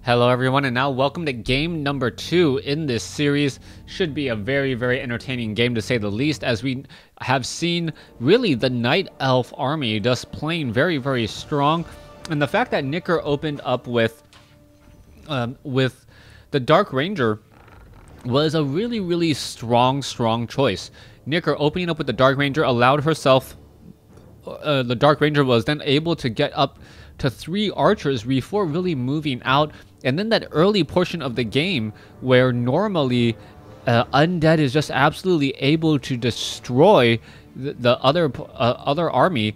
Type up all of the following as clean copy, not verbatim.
Hello everyone, and now welcome to game number 2 in this series. Should be a very entertaining game to say the least, as we have seen really the Night Elf army just playing very strong. And the fact that Nicker opened up with the Dark Ranger was a really strong choice. Nicker opening up with the Dark Ranger allowed herself, the Dark Ranger was then able to get up to 3 archers before really moving out. And then that early portion of the game where normally Undead is just absolutely able to destroy the other army,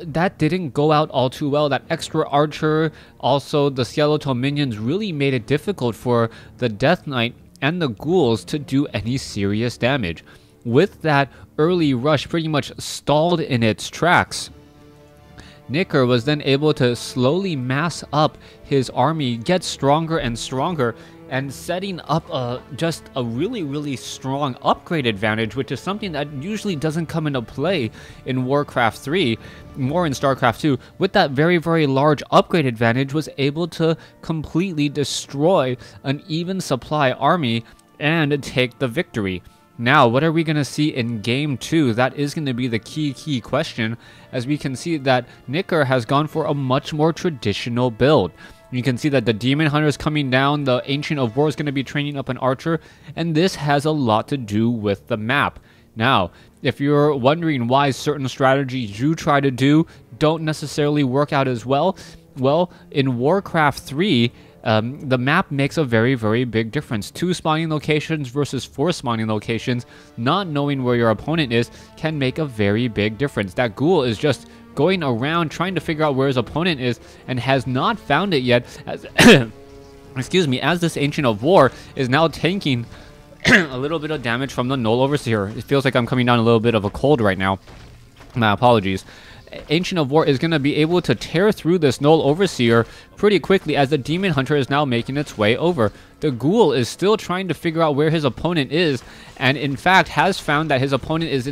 that didn't go out all too well. That extra archer, also the skeletal minions, really made it difficult for the Death Knight and the ghouls to do any serious damage. With that early rush pretty much stalled in its tracks, Nicker was then able to slowly mass up his army, get stronger and stronger, and setting up just a really strong upgrade advantage, which is something that usually doesn't come into play in WarCraft 3, more in StarCraft 2. With that very large upgrade advantage, was able to completely destroy an even supply army and take the victory. Now, what are we going to see in Game 2? That is going to be the key question, as we can see that Nicker has gone for a much more traditional build. You can see that the Demon Hunter is coming down, the Ancient of War is going to be training up an Archer, and this has a lot to do with the map. Now, if you're wondering why certain strategies you try to do don't necessarily work out as well, in WarCraft 3, the map makes a very big difference. 2 spawning locations versus 4 spawning locations, not knowing where your opponent is can make a very big difference. That ghoul is just going around trying to figure out where his opponent is and has not found it yet, as excuse me, as this Ancient of War is now tanking a little bit of damage from the Null Overseer. It feels like I'm coming down a little bit of a cold right now. My apologies. Ancient of War is going to be able to tear through this Null Overseer pretty quickly, as the Demon Hunter is now making its way over. The Ghoul is still trying to figure out where his opponent is, and in fact has found that his opponent is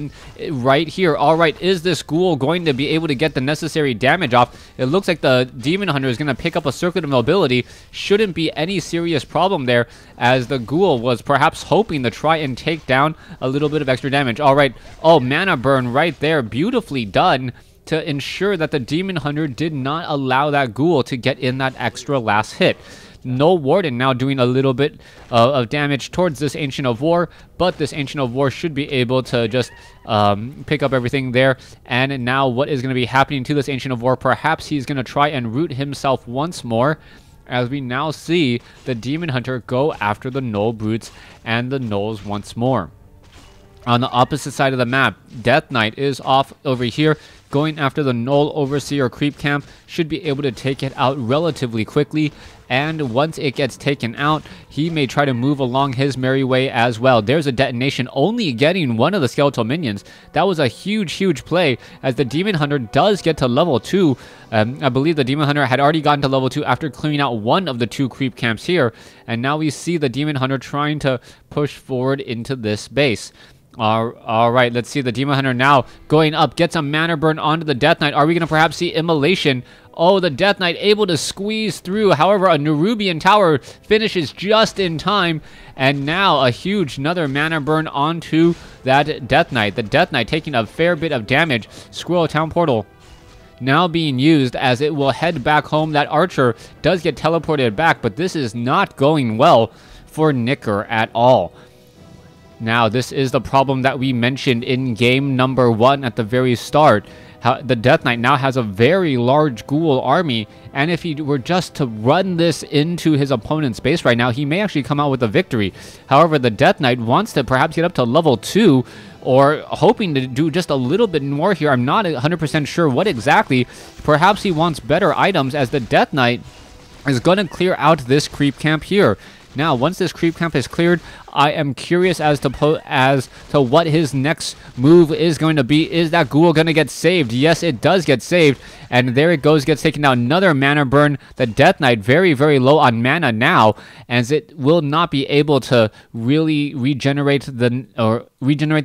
right here. Alright, is this Ghoul going to be able to get the necessary damage off? It looks like the Demon Hunter is going to pick up a Circuit of Mobility. Shouldn't be any serious problem there, as the Ghoul was perhaps hoping to try and take down a little bit of extra damage. Alright, oh, mana burn right there, beautifully done, to ensure that the Demon Hunter did not allow that Ghoul to get in that extra last hit. No Warden now doing a little bit of damage towards this Ancient of War, but this Ancient of War should be able to just pick up everything there. And now what is going to be happening to this Ancient of War? Perhaps he's going to try and root himself once more, as we now see the Demon Hunter go after the Null Brutes and the Nulls once more. On the opposite side of the map, Death Knight is off over here, going after the Null Overseer creep camp. Should be able to take it out relatively quickly, and once it gets taken out, he may try to move along his merry way as well. There's a detonation, only getting one of the skeletal minions. That was a huge play, as the Demon Hunter does get to level 2. I believe the Demon Hunter had already gotten to level 2 after clearing out one of the 2 creep camps here, and now we see the Demon Hunter trying to push forward into this base. Alright, let's see the Demon Hunter now going up, gets a mana burn onto the Death Knight. Are we going to perhaps see Immolation? Oh, the Death Knight able to squeeze through. However, a Nerubian Tower finishes just in time, and now a huge another mana burn onto that Death Knight. The Death Knight taking a fair bit of damage. Squirrel Town Portal now being used as it will head back home. That Archer does get teleported back, but this is not going well for Nicker at all. Now, this is the problem that we mentioned in game number 1 at the very start. How the Death Knight now has a very large ghoul army, and if he were just to run this into his opponent's base right now, he may actually come out with a victory. However, the Death Knight wants to perhaps get up to level 2, or hoping to do just a little bit more here. I'm not 100% sure what exactly. Perhaps he wants better items, as the Death Knight is going to clear out this creep camp here. Now, once this creep camp is cleared, I am curious as to what his next move is going to be. Is that ghoul going to get saved? Yes, it does get saved. And there it goes, gets taken down. Another mana burn. The Death Knight very, very low on mana now, as it will not be able to really regenerate the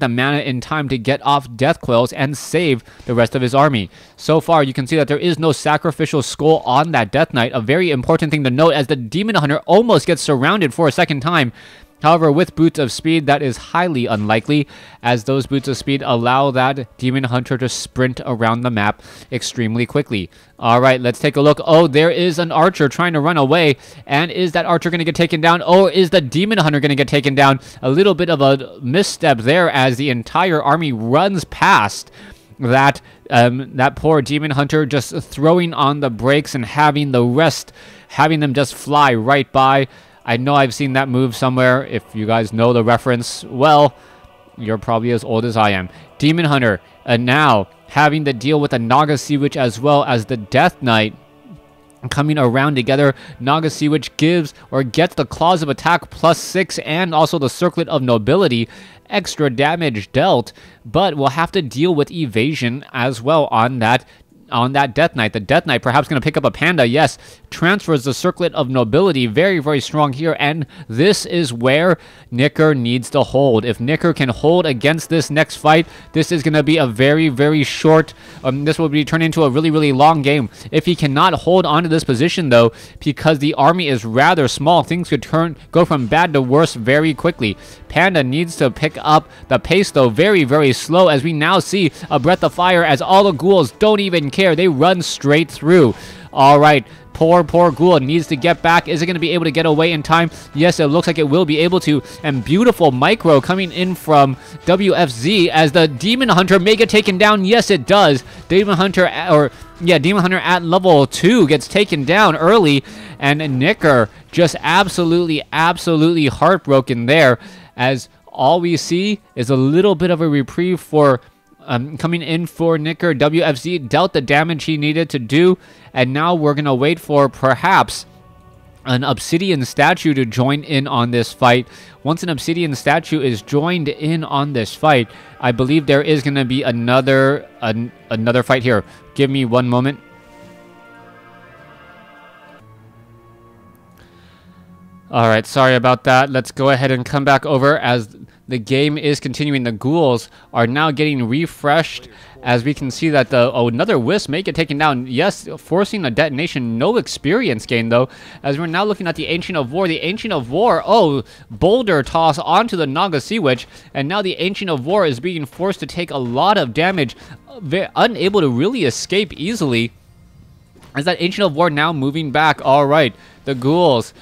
mana in time to get off Death Coils and save the rest of his army. So far, you can see that there is no sacrificial skull on that Death Knight. A very important thing to note, as the Demon Hunter almost gets surrounded for a second time. However, with Boots of Speed, that is highly unlikely, as those Boots of Speed allow that Demon Hunter to sprint around the map extremely quickly. Alright, let's take a look. Oh, there is an Archer trying to run away, and is that Archer going to get taken down? Oh, is the Demon Hunter going to get taken down? A little bit of a misstep there, as the entire army runs past that poor Demon Hunter, just throwing on the brakes and having them just fly right by. I know I've seen that move somewhere. If you guys know the reference, well, you're probably as old as I am. Demon Hunter, and now having to deal with the Naga Sea Witch as well as the Death Knight coming around together. Naga Sea Witch gets the Claws of Attack +6 and also the Circlet of Nobility, extra damage dealt, but we'll have to deal with evasion as well on that Death Knight. The Death Knight perhaps going to pick up a Panda. Yes, transfers the Circlet of Nobility. Very, very strong here, and this is where Nicker needs to hold. If Nicker can hold against this next fight, this is going to be a very, very short, this will be turned into a really, really long game. If he cannot hold onto this position, though, because the army is rather small, things could go from bad to worse very quickly. Panda needs to pick up the pace, though, very, very slow, as we now see a Breath of Fire, as all the ghouls don't even care. They run straight through. All right. Poor ghoul needs to get back. Is it going to be able to get away in time? Yes, it looks like it will be able to. And beautiful micro coming in from WFZ, as the Demon Hunter may get taken down. Yes, it does. Demon Hunter at level 2 gets taken down early. And Nicker just absolutely heartbroken there, as all we see is a little bit of a reprieve for coming in for Nicker. WFZ dealt the damage he needed to do, and now we're going to wait for perhaps an Obsidian statue to join in on this fight. Once an Obsidian statue is joined in on this fight, I believe there is going to be another fight here. Give me one moment. Alright, sorry about that. Let's go ahead and come back over as the game is continuing. The ghouls are now getting refreshed, as we can see that another Wisp may get taken down. Yes, forcing a detonation. No experience gain, though, as we're now looking at the Ancient of War. The Ancient of War, boulder toss onto the Naga Sea Witch, and now the Ancient of War is being forced to take a lot of damage, unable to really escape easily. Is that Ancient of War now moving back? All right, the ghouls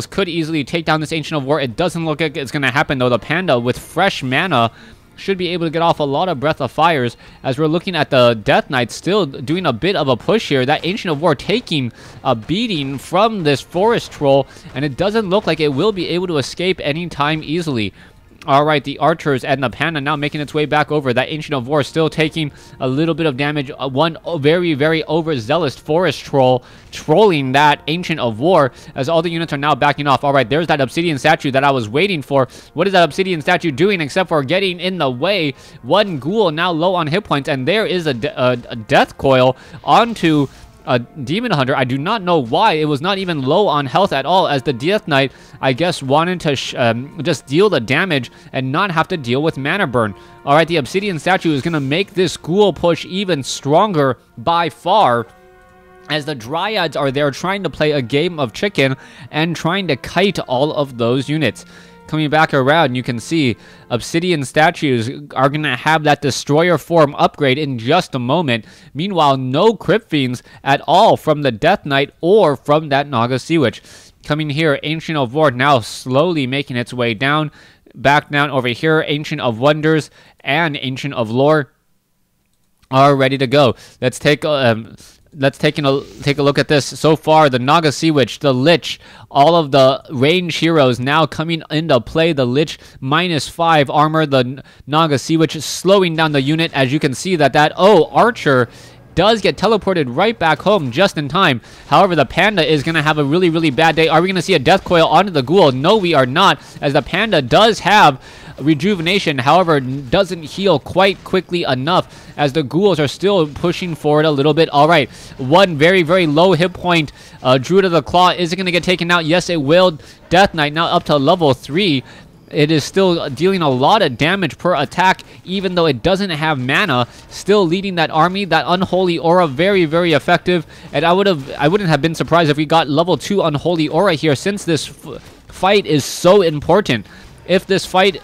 could easily take down this Ancient of War. It doesn't look like it's going to happen, though. The Panda, with fresh mana, should be able to get off a lot of Breath of Fires, as we're looking at the Death Knight still doing a bit of a push here. That Ancient of War taking a beating from this Forest Troll, and it doesn't look like it will be able to escape anytime easily. Alright, the Archers and the Panda now making its way back over. That Ancient of War still taking a little bit of damage. One very, very overzealous Forest Troll trolling that Ancient of War, as all the units are now backing off. Alright, there's that Obsidian statue that I was waiting for. What is that Obsidian statue doing except for getting in the way? One ghoul now low on hit points, and there is a Death Coil onto a Demon Hunter. I do not know why. It was not even low on health at all, as the Death Knight, I guess, wanted to just deal the damage and not have to deal with mana burn. Alright, the Obsidian statue is going to make this ghoul push even stronger by far, as the Dryads are there trying to play a game of chicken and trying to kite all of those units. Coming back around, you can see Obsidian statues are going to have that Destroyer form upgrade in just a moment. Meanwhile, no Crypt Fiends at all from the Death Knight or from that Naga Sea Witch. Coming here, Ancient of War now slowly making its way down. Back down over here, Ancient of Wonders and Ancient of Lore are ready to go. Let's take a look at this. So far, the Naga Sea Witch, the Lich, all of the range heroes now coming into play. The Lich -5 armor, the Naga Sea Witch slowing down the unit, as you can see that Archer does get teleported right back home just in time. However, the Panda is going to have a really, really bad day. Are we going to see a Death Coil onto the Ghoul? No, we are not, as the Panda does have rejuvenation, however, doesn't heal quite quickly enough, as the ghouls are still pushing forward a little bit. All right, one very, very low hit point. Druid of the Claw, is it going to get taken out? Yes, it will. Death Knight now up to level 3. It is still dealing a lot of damage per attack, even though it doesn't have mana. Still leading that army. That Unholy Aura, very, very effective. And I wouldn't have been surprised if we got level 2 Unholy Aura here, since this fight is so important. If this fight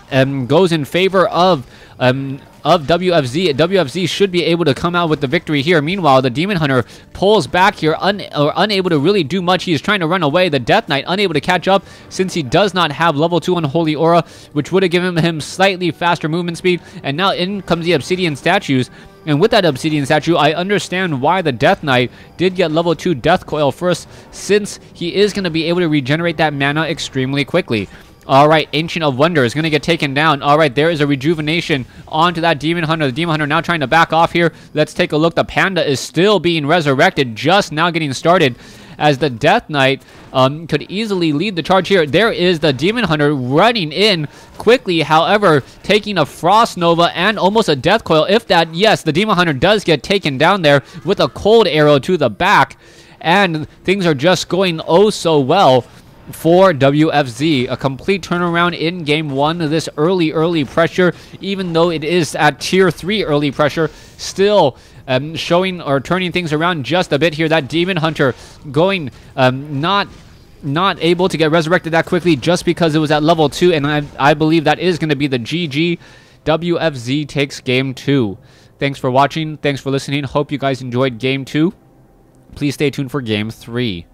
goes in favor of WFZ, WFZ should be able to come out with the victory here. Meanwhile, the Demon Hunter pulls back here, unable to really do much. He is trying to run away. The Death Knight unable to catch up, since he does not have level 2 Unholy Aura, which would have given him slightly faster movement speed. And now in comes the Obsidian Statues. And with that Obsidian Statue, I understand why the Death Knight did get level 2 Death Coil first, since he is going to be able to regenerate that mana extremely quickly. All right, Ancient of Wonder is going to get taken down. All right, there is a rejuvenation onto that Demon Hunter. The Demon Hunter now trying to back off here. Let's take a look. The Panda is still being resurrected, just now getting started, as the Death Knight could easily lead the charge here. There is the Demon Hunter running in quickly, however, taking a Frost Nova and almost a Death Coil. If that, yes, the Demon Hunter does get taken down there with a Cold Arrow to the back, and things are just going oh so well for WFZ. A complete turnaround in game 1. This early pressure, even though it is at tier 3 early pressure, still showing or turning things around just a bit here. That Demon Hunter going not able to get resurrected that quickly, just because it was at level 2, and I believe that is going to be the GG. WFZ takes game 2. Thanks for watching. Thanks for listening. Hope you guys enjoyed game 2. Please stay tuned for game 3.